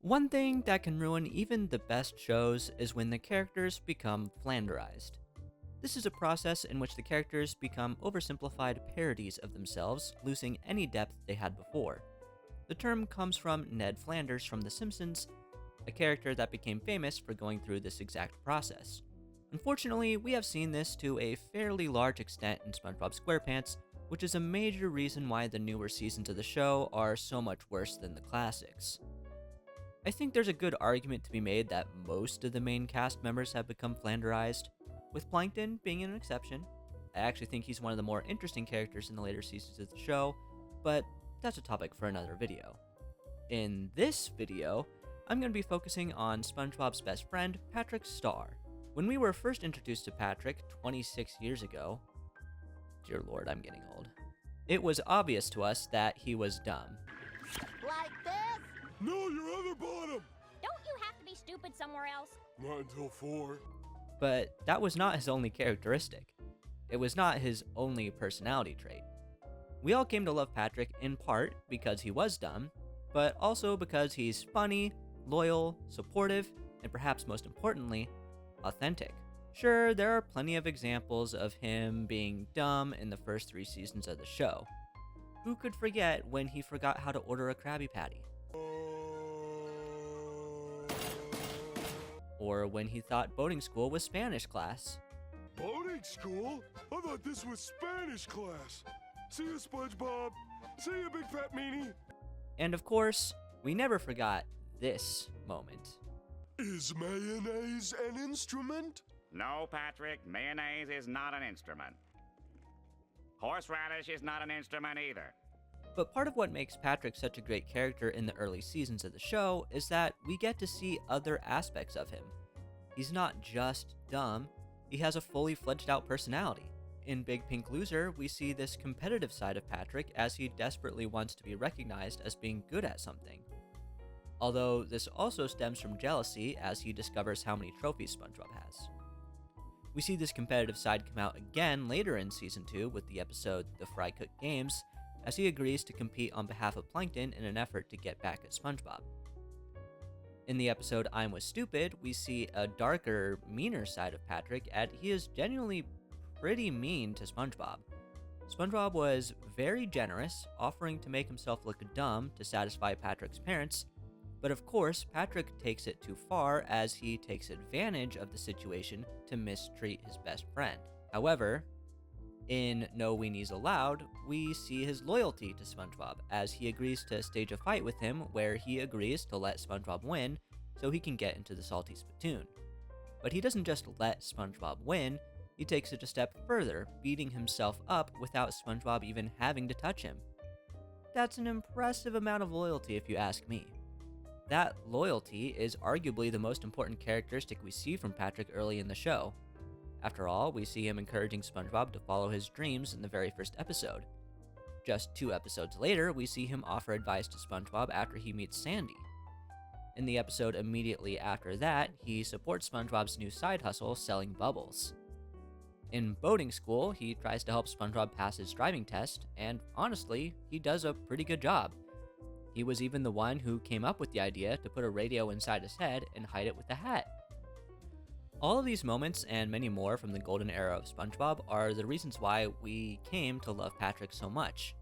One thing that can ruin even the best shows is when the characters become flanderized. This is a process in which the characters become oversimplified parodies of themselves, losing any depth they had before. The term comes from Ned Flanders from The Simpsons, a character that became famous for going through this exact process. Unfortunately, we have seen this to a fairly large extent in Spongebob Squarepants, which is a major reason why the newer seasons of the show are so much worse than the classics. I think there's a good argument to be made that most of the main cast members have become flanderized, with Plankton being an exception. I actually think he's one of the more interesting characters in the later seasons of the show, but that's a topic for another video. In this video, I'm going to be focusing on SpongeBob's best friend, Patrick Star. When we were first introduced to Patrick 26 years ago, dear lord, I'm getting old, it was obvious to us that he was dumb. Like this? No, your other bottom! Don't you have to be stupid somewhere else? Not until 4. But that was not his only characteristic. It was not his only personality trait. We all came to love Patrick in part because he was dumb, but also because he's funny, loyal, supportive, and perhaps most importantly, authentic. Sure, there are plenty of examples of him being dumb in the first 3 seasons of the show. Who could forget when he forgot how to order a Krabby Patty? Or when he thought boating school was Spanish class. Boating school? I thought this was Spanish class. See you, SpongeBob. See you, Big Fat Meanie. And of course, we never forgot this moment. Is mayonnaise an instrument? No, Patrick, mayonnaise is not an instrument. Horseradish is not an instrument either. But part of what makes Patrick such a great character in the early seasons of the show is that we get to see other aspects of him. He's not just dumb, he has a fully fledged out personality. In Big Pink Loser, we see this competitive side of Patrick as he desperately wants to be recognized as being good at something. Although this also stems from jealousy as he discovers how many trophies SpongeBob has. We see this competitive side come out again later in Season 2 with the episode The Fry Cook Games, as he agrees to compete on behalf of Plankton in an effort to get back at SpongeBob. In the episode I'm Was Stupid, we see a darker, meaner side of Patrick, and he is genuinely pretty mean to SpongeBob. SpongeBob was very generous, offering to make himself look dumb to satisfy Patrick's parents, but of course, Patrick takes it too far as he takes advantage of the situation to mistreat his best friend. However, in No Weenies Allowed, we see his loyalty to SpongeBob as he agrees to stage a fight with him where he agrees to let SpongeBob win so he can get into the salty spittoon. But he doesn't just let SpongeBob win, he takes it a step further, beating himself up without SpongeBob even having to touch him. That's an impressive amount of loyalty if you ask me. That loyalty is arguably the most important characteristic we see from Patrick early in the show. After all, we see him encouraging SpongeBob to follow his dreams in the very first episode. Just 2 episodes later, we see him offer advice to SpongeBob after he meets Sandy. In the episode immediately after that, he supports SpongeBob's new side hustle selling bubbles. In boating school, he tries to help SpongeBob pass his driving test, and honestly, he does a pretty good job. He was even the one who came up with the idea to put a radio inside his head and hide it with a hat. All of these moments and many more from the golden era of SpongeBob are the reasons why we came to love Patrick so much.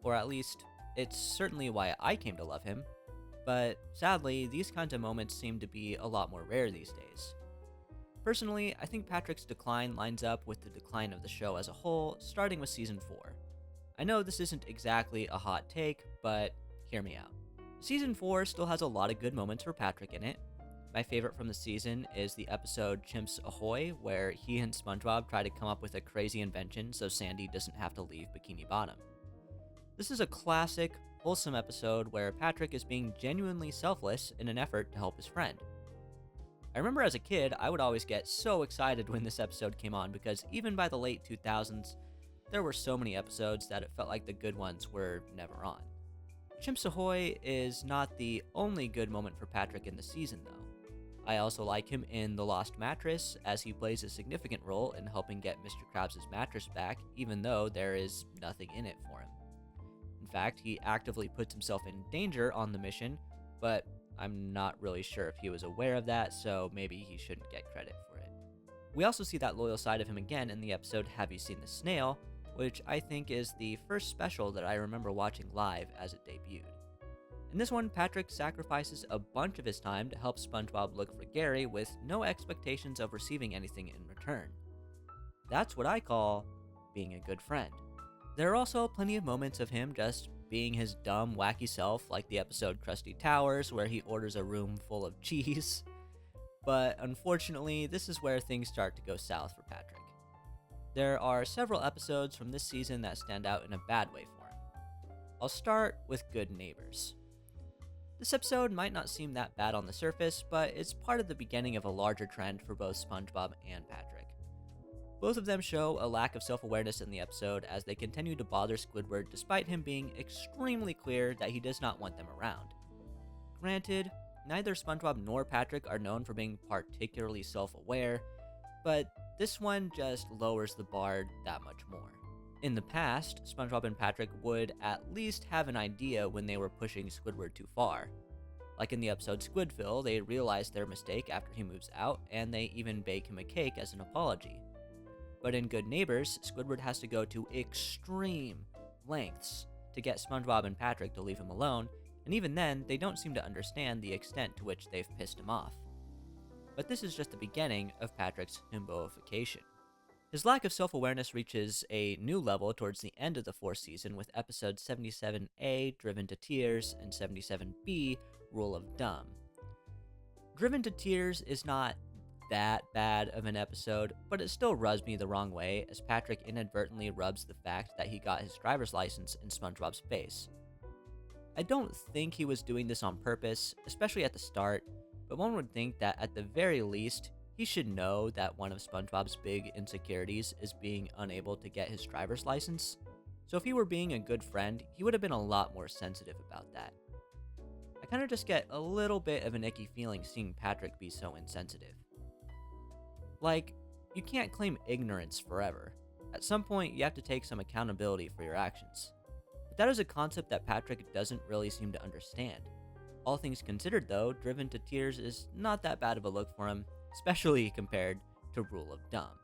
Or at least, it's certainly why I came to love him. But sadly, these kinds of moments seem to be a lot more rare these days. Personally, I think Patrick's decline lines up with the decline of the show as a whole, starting with Season 4. I know this isn't exactly a hot take, but hear me out. Season 4 still has a lot of good moments for Patrick in it. My favorite from the season is the episode Chimps Ahoy, where he and SpongeBob try to come up with a crazy invention so Sandy doesn't have to leave Bikini Bottom. This is a classic, wholesome episode where Patrick is being genuinely selfless in an effort to help his friend. I remember as a kid, I would always get so excited when this episode came on because even by the late 2000s, there were so many episodes that it felt like the good ones were never on. Chimps Ahoy is not the only good moment for Patrick in the season, though. I also like him in The Lost Mattress, as he plays a significant role in helping get Mr. Krabs' mattress back, even though there is nothing in it for him. In fact, he actively puts himself in danger on the mission, but I'm not really sure if he was aware of that, so maybe he shouldn't get credit for it. We also see that loyal side of him again in the episode Have You Seen the Snail?, which I think is the first special that I remember watching live as it debuted. In this one, Patrick sacrifices a bunch of his time to help SpongeBob look for Gary with no expectations of receiving anything in return. That's what I call being a good friend. There are also plenty of moments of him just being his dumb, wacky self, like the episode Krusty Towers, where he orders a room full of cheese. But unfortunately, this is where things start to go south for Patrick. There are several episodes from this season that stand out in a bad way for him. I'll start with Good Neighbors. This episode might not seem that bad on the surface, but it's part of the beginning of a larger trend for both SpongeBob and Patrick. Both of them show a lack of self-awareness in the episode as they continue to bother Squidward despite him being extremely clear that he does not want them around. Granted, neither SpongeBob nor Patrick are known for being particularly self-aware, but this one just lowers the bar that much more. In the past, SpongeBob and Patrick would at least have an idea when they were pushing Squidward too far. Like in the episode Squidville, they realize their mistake after he moves out, and they even bake him a cake as an apology. But in Good Neighbors, Squidward has to go to extreme lengths to get SpongeBob and Patrick to leave him alone, and even then, they don't seem to understand the extent to which they've pissed him off. But this is just the beginning of Patrick's himboification. His lack of self-awareness reaches a new level towards the end of the fourth season with episodes 77A, Driven to Tears, and 77B, Rule of Dumb. Driven to Tears is not that bad of an episode, but it still rubs me the wrong way as Patrick inadvertently rubs the fact that he got his driver's license in SpongeBob's face. I don't think he was doing this on purpose, especially at the start, but one would think that at the very least, he should know that one of SpongeBob's big insecurities is being unable to get his driver's license. So if he were being a good friend, he would have been a lot more sensitive about that. I kind of just get a little bit of an icky feeling seeing Patrick be so insensitive. Like, you can't claim ignorance forever. At some point, you have to take some accountability for your actions. But that is a concept that Patrick doesn't really seem to understand. All things considered though, Driven to Tears is not that bad of a look for him, especially compared to Rule of Dumb.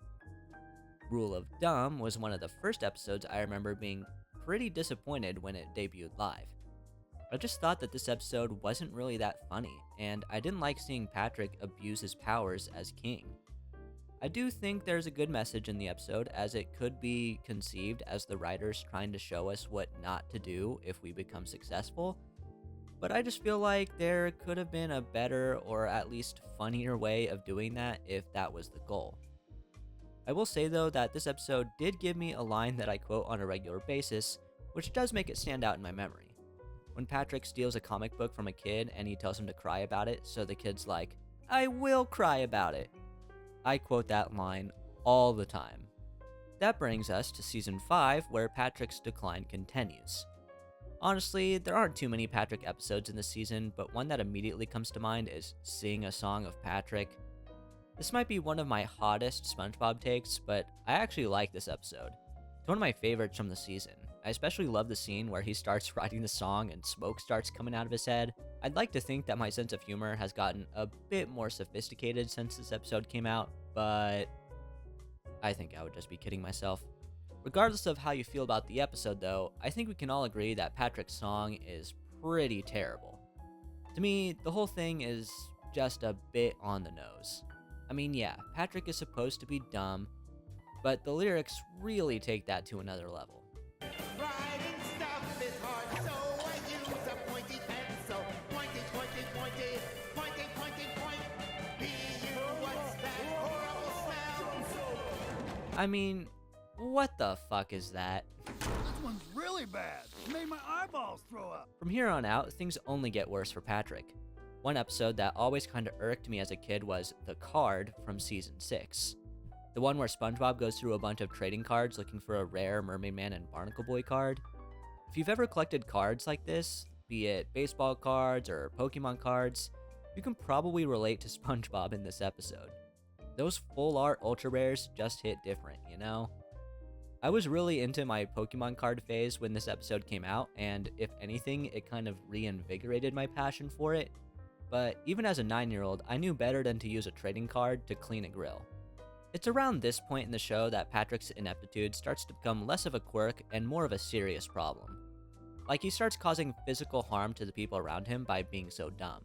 Rule of Dumb was one of the first episodes I remember being pretty disappointed when it debuted live. I just thought that this episode wasn't really that funny, and I didn't like seeing Patrick abuse his powers as king. I do think there's a good message in the episode, as it could be conceived as the writers trying to show us what not to do if we become successful, but I just feel like there could have been a better or at least funnier way of doing that if that was the goal. I will say though that this episode did give me a line that I quote on a regular basis, which does make it stand out in my memory. When Patrick steals a comic book from a kid and he tells him to cry about it, so the kid's like, "I will cry about it." I quote that line all the time. That brings us to Season 5, where Patrick's decline continues. Honestly, there aren't too many Patrick episodes in this season, but one that immediately comes to mind is Sing a Song of Patrick. This might be one of my hottest SpongeBob takes, but I actually like this episode. It's one of my favorites from the season. I especially love the scene where he starts writing the song and smoke starts coming out of his head. I'd like to think that my sense of humor has gotten a bit more sophisticated since this episode came out, but I think I would just be kidding myself. Regardless of how you feel about the episode though, I think we can all agree that Patrick's song is pretty terrible. To me, the whole thing is just a bit on the nose. I mean, yeah, Patrick is supposed to be dumb, but the lyrics really take that to another level. Writing stuff is hard, so I use a pointy pencil. Pointy, pointy, pointy, pointy, pointy, point. Be you, what's that horrible smell? I mean, what the fuck is that? This one's really bad. It made my eyeballs throw up. From here on out, things only get worse for Patrick. One episode that always kinda irked me as a kid was The Card from Season 6. The one where SpongeBob goes through a bunch of trading cards looking for a rare Mermaid Man and Barnacle Boy card. If you've ever collected cards like this, be it baseball cards or Pokemon cards, you can probably relate to SpongeBob in this episode. Those full art ultra rares just hit different, you know? I was really into my Pokemon card phase when this episode came out, and if anything, it kind of reinvigorated my passion for it. but even as a 9-year-old, I knew better than to use a trading card to clean a grill. It's around this point in the show that Patrick's ineptitude starts to become less of a quirk and more of a serious problem. Like, he starts causing physical harm to the people around him by being so dumb.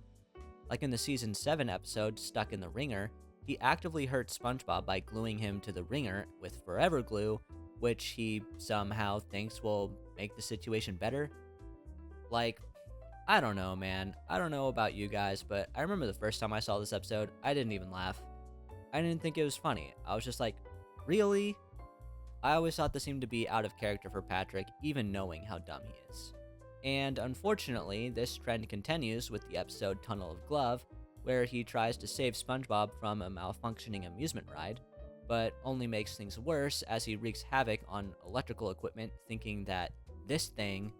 Like in the season 7 episode, Stuck in the Wringer, he actively hurts SpongeBob by gluing him to the wringer with forever glue, which he somehow thinks will make the situation better. Like, I don't know, man. I don't know about you guys, but I remember the first time I saw this episode, I didn't even laugh. I didn't think it was funny. I was just like, really? I always thought this seemed to be out of character for Patrick, even knowing how dumb he is. And unfortunately, this trend continues with the episode Tunnel of Glove, where he tries to save SpongeBob from a malfunctioning amusement ride, but only makes things worse as he wreaks havoc on electrical equipment, thinking that this thing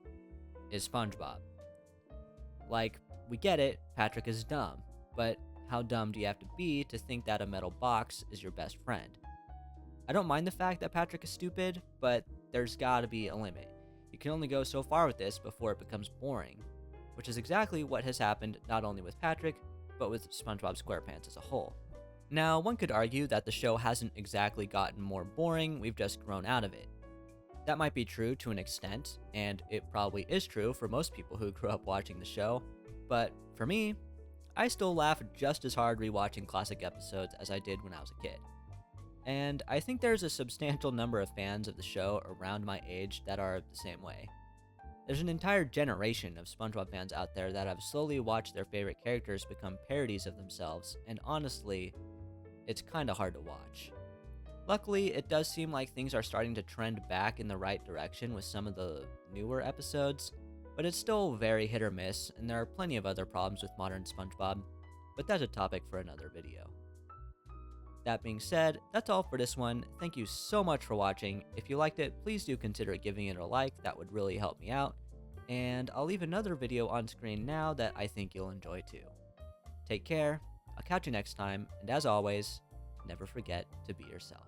is SpongeBob. Like, we get it, Patrick is dumb, but how dumb do you have to be to think that a metal box is your best friend? I don't mind the fact that Patrick is stupid, but there's gotta be a limit. You can only go so far with this before it becomes boring, which is exactly what has happened not only with Patrick, but with SpongeBob Squarepants as a whole. Now, one could argue that the show hasn't exactly gotten more boring, we've just grown out of it. That might be true to an extent, and it probably is true for most people who grew up watching the show, but for me, I still laugh just as hard rewatching classic episodes as I did when I was a kid. And I think there's a substantial number of fans of the show around my age that are the same way. There's an entire generation of SpongeBob fans out there that have slowly watched their favorite characters become parodies of themselves, and honestly, it's kinda hard to watch. Luckily, it does seem like things are starting to trend back in the right direction with some of the newer episodes, but it's still very hit or miss, and there are plenty of other problems with modern SpongeBob, but that's a topic for another video. That being said, that's all for this one. Thank you so much for watching. If you liked it, please do consider giving it a like, that would really help me out. And I'll leave another video on screen now that I think you'll enjoy too. Take care, I'll catch you next time, and as always, never forget to be yourself.